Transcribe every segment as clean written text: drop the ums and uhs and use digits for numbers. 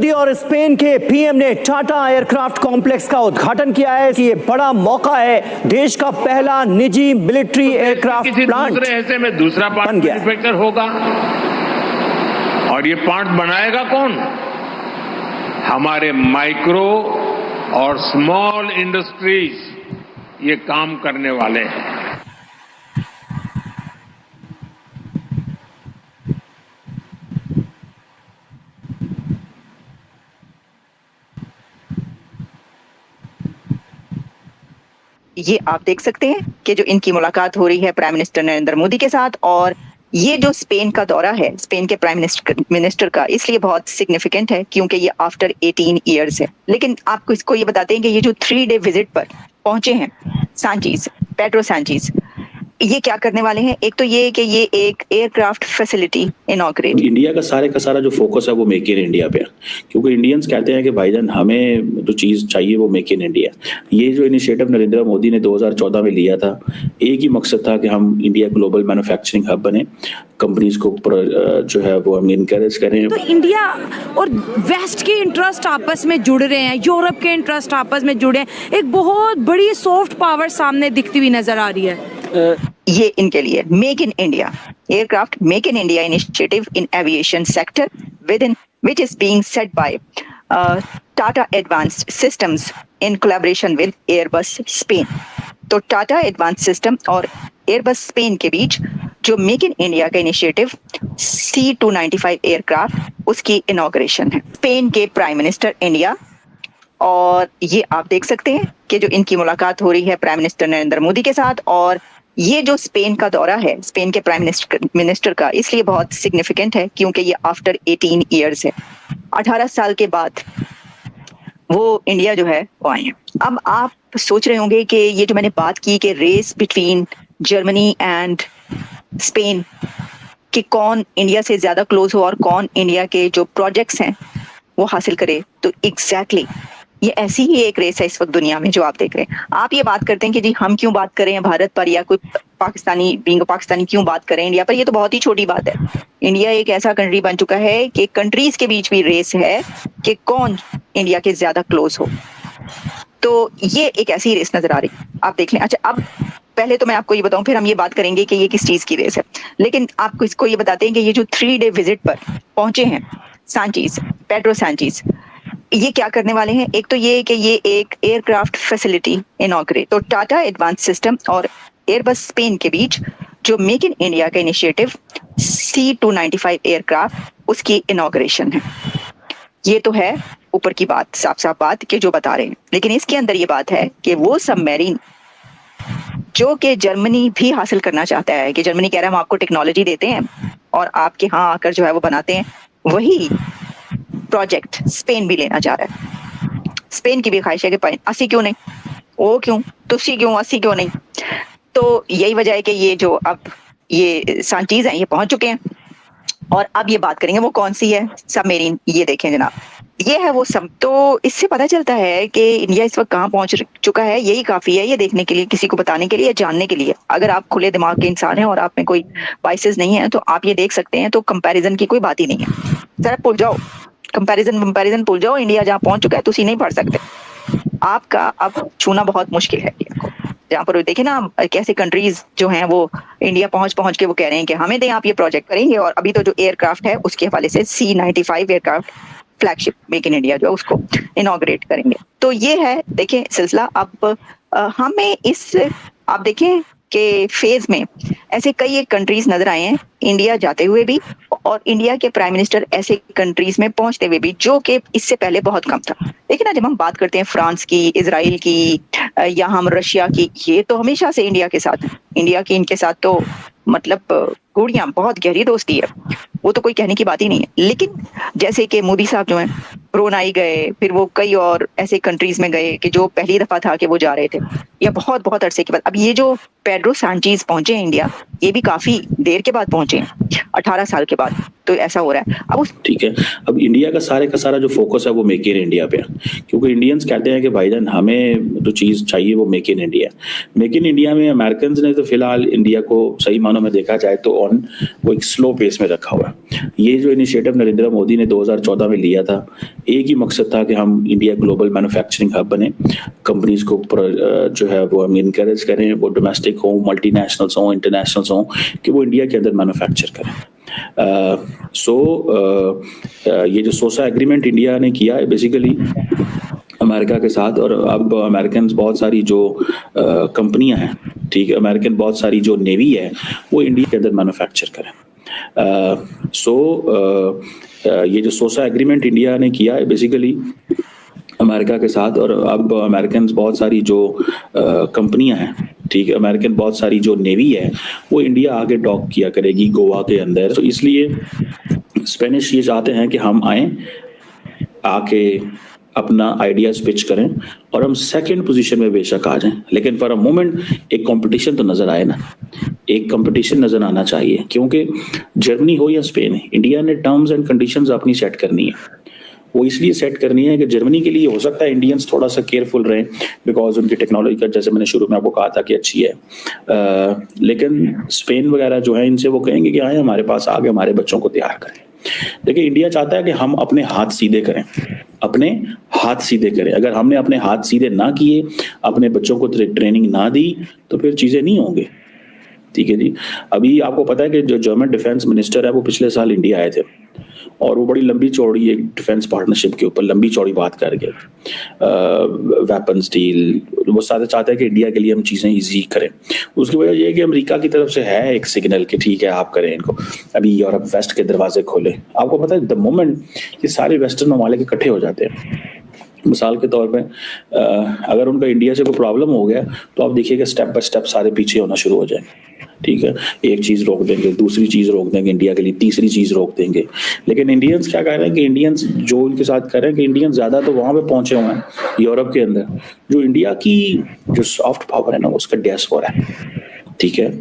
मोदी और स्पेन के पीएम ने टाटा एयरक्राफ्ट कॉम्प्लेक्स का उद्घाटन किया है। ये बड़ा मौका है, देश का पहला निजी मिलिट्री एयरक्राफ्ट प्लांट दूसरे हिस्से में दूसरा पार्ट मैन्युफैक्चर होगा और ये पार्ट बनाएगा कौन? हमारे माइक्रो और स्मॉल इंडस्ट्रीज ये काम करने वाले हैं। ये आप देख सकते हैं कि जो इनकी मुलाकात हो रही है प्राइम मिनिस्टर नरेंद्र मोदी के साथ, और ये जो स्पेन का दौरा है स्पेन के प्राइम मिनिस्टर का, इसलिए बहुत सिग्निफिकेंट है क्योंकि ये आफ्टर 18 इयर्स है। लेकिन आपको इसको ये बताते हैं कि ये जो 3 डे विजिट पर पहुंचे हैं पेड्रो सांचेज, ये क्या करने वाले हैं? एक तो ये कि ये एक एयरक्राफ्ट फैसिलिटी इनॉग्रेट। इंडिया का सारा जो फोकस है वो मेक इन इंडिया पे है, क्योंकि इंडियंस कहते हैं कि भाईजान हमें जो चीज़ चाहिए वो मेक इन इंडिया। ये जो इनिशिएटिव नरेंद्र मोदी ने 2014 में लिया था, एक ही मकसद था कि हम इंडिया ग्लोबल मैन्युफैक्चरिंग हब बने, कंपनीज को जो है वो हम इनकरेज करें। तो इंडिया और वेस्ट के इंटरेस्ट आपस में जुड़ रहे हैं, यूरोप के इंटरेस्ट आपस में जुड़े हैं, एक बहुत बड़ी सॉफ्ट पावर सामने दिखती हुई नजर आ रही है। ये इनके लिए make in India aircraft make in India initiative in aviation sector with in which is being set by Tata advanced systems in collaboration with Airbus Spain. तो टाटा एडवांस्ड सिस्टम और एयरबस स्पेन के बीच जो मेक इन इंडिया का initiative C295 aircraft, उसकी inauguration है। Spain के prime minister India, और ये आप देख सकते हैं कि जो इनकी मुलाकात हो रही है प्राइम मिनिस्टर नरेंद्र मोदी के साथ, और ये जो स्पेन का दौरा है स्पेन के प्राइम मिनिस्टर का, इसलिए बहुत सिग्निफिकेंट है क्योंकि ये आफ्टर 18 इयर्स है। 18 साल के बाद वो इंडिया जो है वो आए हैं। अब आप सोच रहे होंगे कि ये जो मैंने बात की कि race between Germany and Spain, कि कौन इंडिया से ज्यादा क्लोज हो और कौन इंडिया के जो प्रोजेक्ट्स हैं वो हासिल करे, तो एग्जैक्टली ये ऐसी ही एक रेस है इस वक्त दुनिया में जो आप देख रहे हैं। आप ये बात करते हैं कि जी हम क्यों बात करें भारत पर, या कोई पाकिस्तानी क्यों बात करें इंडिया पर, ये तो बहुत ही छोटी बात है। इंडिया एक ऐसा कंट्री बन चुका है कि कंट्रीज के बीच भी रेस है कि कौन इंडिया के ज्यादा क्लोज हो। तो ये एक ऐसी रेस नजर आ रही, आप देख लें। अच्छा, अब पहले तो मैं आपको ये बताऊं, फिर हम ये बात करेंगे कि ये किस चीज की रेस है। लेकिन आपको इसको ये बताते हैं कि ये जो 3 डे विजिट पर पहुंचे हैं पेड्रो सांचेज, ये क्या करने वाले हैं? एक तो ये कि ये एक एयरक्राफ्ट फैसिलिटी इनॉग्रेट। तो टाटा एडवांस सिस्टम और एयरबस स्पेन के बीच जो मेक इन इंडिया का इनिशिएटिव C295 एयरक्राफ्ट, उसकी इनॉग्रेशन है। ये तो है ऊपर की बात, साफ बात कि जो बता रहे हैं, लेकिन इसके अंदर ये बात है कि वो सबमरीन जो कि जर्मनी भी हासिल करना चाहता है, कि जर्मनी कह रहा है हम आपको टेक्नोलॉजी देते हैं और आपके यहाँ आकर जो है वो बनाते हैं, वही प्रोजेक्ट स्पेन भी लेना चाह रहा है। स्पेन की भी ख्वाहिश है कि 80 क्यों नहीं, वो क्यों, तुसी क्यों, 80 क्यों नहीं। तो यही वजह है कि ये जो अब ये सांचेज हैं ये पहुंच चुके हैं, और अब ये बात करेंगे वो कौन सी है सबमरीन। ये देखें जनाब, ये है वो सब। तो इससे पता चलता है कि इंडिया इस वक्त कहाँ पहुंच चुका है। यही काफी है ये देखने के लिए, किसी को बताने के लिए, जानने के लिए। अगर आप खुले दिमाग के इंसान हैं और आप में कोई बाइसेस नहीं है तो आप ये देख सकते हैं। तो कंपैरिजन की कोई बात ही नहीं है, जरा भूल जाओ, कंपैरिजन भूल जाओ। इंडिया जहाँ पहुंच चुका है तुसी नहीं पढ़ सकते, आपका अब छूना बहुत मुश्किल है इंडिया को। जहाँ पर देखे ना कैसे कंट्रीज जो हैं वो इंडिया पहुंच के वो कह रहे हैं कि हमें दें, आप ये प्रोजेक्ट करेंगे। और अभी तो जो एयरक्राफ्ट है उसके हवाले से C95 aircraft flagship make in India जो है उसको इनॉग्रेट करेंगे। तो ये है देखें सिलसिला। अब हमें इस आप देखें के फेज में ऐसे कई एक कंट्रीज नजर आए हैं इंडिया जाते हुए भी, और इंडिया के प्राइम मिनिस्टर ऐसे कंट्रीज में पहुंचते हुए भी, जो कि इससे पहले बहुत कम था। लेकिन ना जब हम बात करते हैं फ्रांस की, इजराइल की, या हम रशिया की, ये तो हमेशा से इंडिया के साथ, इंडिया की इनके साथ तो मतलब गुड़ियां बहुत गहरी दोस्ती है, वो तो कोई कहने की बात ही नहीं है। लेकिन जैसे कि मोदी साहब जो हैं ब्रुनाई गए, फिर वो कई और ऐसे कंट्रीज में गए कि जो पहली दफा था कि वो जा रहे थे, या बहुत अरसे के बाद। अब ये जो पेड्रो सांचेज पहुंचे हैं इंडिया, ये भी काफी देर के बाद पहुंचे हैं, 18 साल के बाद। तो ऐसा हो रहा है अब ठीक है। अब इंडिया का सारा जो फोकस है वो मेक इन इंडिया पे है, क्योंकि इंडियंस कहते हैं कि भाईजान हमें जो चीज़ चाहिए वो make in India. Make in India में अमेरिकन ने तो फिलहाल इंडिया को सही मानों में देखा जाए तो ऑन वो एक स्लो पेस में रखा हुआ है। ये जो इनिशिएटिव नरेंद्र मोदी ने 2014 में लिया था, एक ही मकसद था कि हम इंडिया ग्लोबल मैन्युफैक्चरिंग हब बने, कंपनीज को जो है वो हम इनकरेज करें, वो डोमेस्टिक हो, मल्टीनेशनल्स हो, इंटरनेशनल्स हो, कि वो इंडिया के अंदर मैन्युफैक्चर करें। ये जो सोसा एग्रीमेंट इंडिया ने किया है बेसिकली अमेरिका के साथ, और अब अमेरिकन बहुत सारी जो कंपनियां हैं, ठीक है, अमेरिकन बहुत सारी जो नेवी है वो इंडिया के अंदर मैन्युफैक्चर करें। ये जो सोसा एग्रीमेंट इंडिया ने किया है बेसिकली अमेरिका के साथ, और अब अमेरिकन बहुत सारी जो कंपनियां हैं, ठीक है, अमेरिकन बहुत सारी जो नेवी है वो इंडिया आगे डॉक किया करेगी गोवा के अंदर। तो इसलिए स्पेनिश ये चाहते हैं कि हम आए, आके अपना आइडियाज पिच करें और हम सेकंड पोजीशन में बेशक आ जाएं, लेकिन फॉर अ मोमेंट एक कंपटीशन तो नजर आए ना, एक कंपटीशन नजर आना चाहिए, क्योंकि जर्मनी हो या स्पेन, इंडिया ने टर्म्स एंड कंडीशंस अपनी सेट करनी है। वो इसलिए सेट करनी है कि जर्मनी के लिए हो सकता है इंडियंस थोड़ा सा केयरफुल रहें, बिकॉज उनकी टेक्नोलॉजी का, जैसे मैंने शुरू में आपको कहा था कि अच्छी है, लेकिन स्पेन वगैरह जो है इनसे वो कहेंगे कि आए हमारे पास आगे हमारे बच्चों को तैयार करें। देखिए इंडिया चाहता है कि हम अपने हाथ सीधे करें, अपने हाथ सीधे करें। अगर हमने अपने हाथ सीधे ना किए, अपने बच्चों को ट्रेनिंग ना दी, तो फिर चीजें नहीं होंगी। ठीक है जी। अभी आपको पता है कि जो जर्मन डिफेंस मिनिस्टर है वो पिछले साल इंडिया आए थे, और वो बड़ी लंबी चौड़ी एक डिफेंस पार्टनरशिप के ऊपर लंबी चौड़ी बात करके वेपन्स डील, वो सारे चाहते हैं कि इंडिया के लिए हम चीज़ें इजी करें। उसकी वजह ये है कि अमेरिका की तरफ से है एक सिग्नल कि ठीक है आप करें इनको, अभी यूरोप वेस्ट के दरवाजे खोले। आपको पता है द मोमेंट ये सारे वेस्टर्न ममालिक इकट्ठे हो जाते हैं, मिसाल के तौर पे अगर उनका इंडिया से कोई प्रॉब्लम हो गया तो आप देखिएगा स्टेप बाय स्टेप सारे पीछे होना शुरू हो जाएंगे। ठीक है, एक चीज रोक देंगे, दूसरी चीज रोक देंगे इंडिया के लिए, तीसरी चीज रोक देंगे। लेकिन इंडियंस क्या कर रहे हैं कि इंडियंस जो उनके साथ कर रहे हैं कि इंडियंस ज्यादा तो वहां पे पहुंचे हुए हैं यूरोप के अंदर, जो इंडिया की जो सॉफ्ट पावर है ना उसका डियास्पोरा है। ठीक है,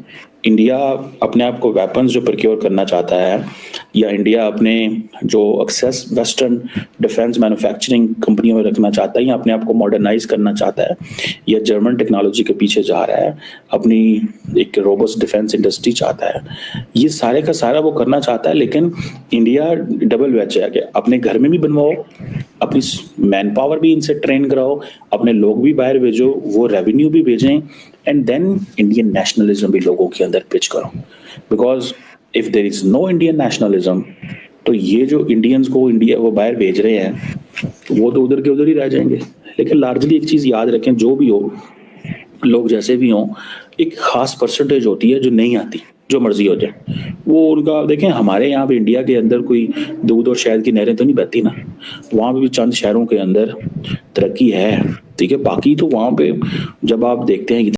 इंडिया अपने आप को वेपन्स जो प्रोक्योर करना चाहता है, या इंडिया अपने जो एक्सेस वेस्टर्न डिफेंस मैन्युफैक्चरिंग कंपनियों में रखना चाहता है, या अपने आप को मॉडर्नाइज करना चाहता है, या जर्मन टेक्नोलॉजी के पीछे जा रहा है, अपनी एक रोबस्ट डिफेंस इंडस्ट्री चाहता है, ये सारे का सारा वो करना चाहता है। लेकिन इंडिया डबल वेज है कि अपने घर में भी बनवाओ, अपनी मैन पावर भी इनसे ट्रेन कराओ, अपने लोग भी बाहर भेजो, वो रेवेन्यू भी भेजें, एंड देन इंडियन नेशनलिज्म भी लोगों के अंदर पिच करो। Because if there is no Indian nationalism, तो ये जो इंडियंस को इंडिया वो बाहर भेज रहे हैं वो तो उधर के उधर ही रह जाएंगे। लेकिन लार्जली एक चीज याद रखें, जो भी हो, लोग जैसे भी हों, एक खास परसेंटेज होती है जो नहीं आती, जो मर्जी हो जाए वो उनका। देखें हमारे यहाँ पे इंडिया के अंदर कोई दूध और शहद की नहरें तो नहीं बहती ना, वहाँ पे भी चंद शहरों के अंदर तरक्की है। ठीक है, बाकी तो वहाँ पे जब आप देखते हैं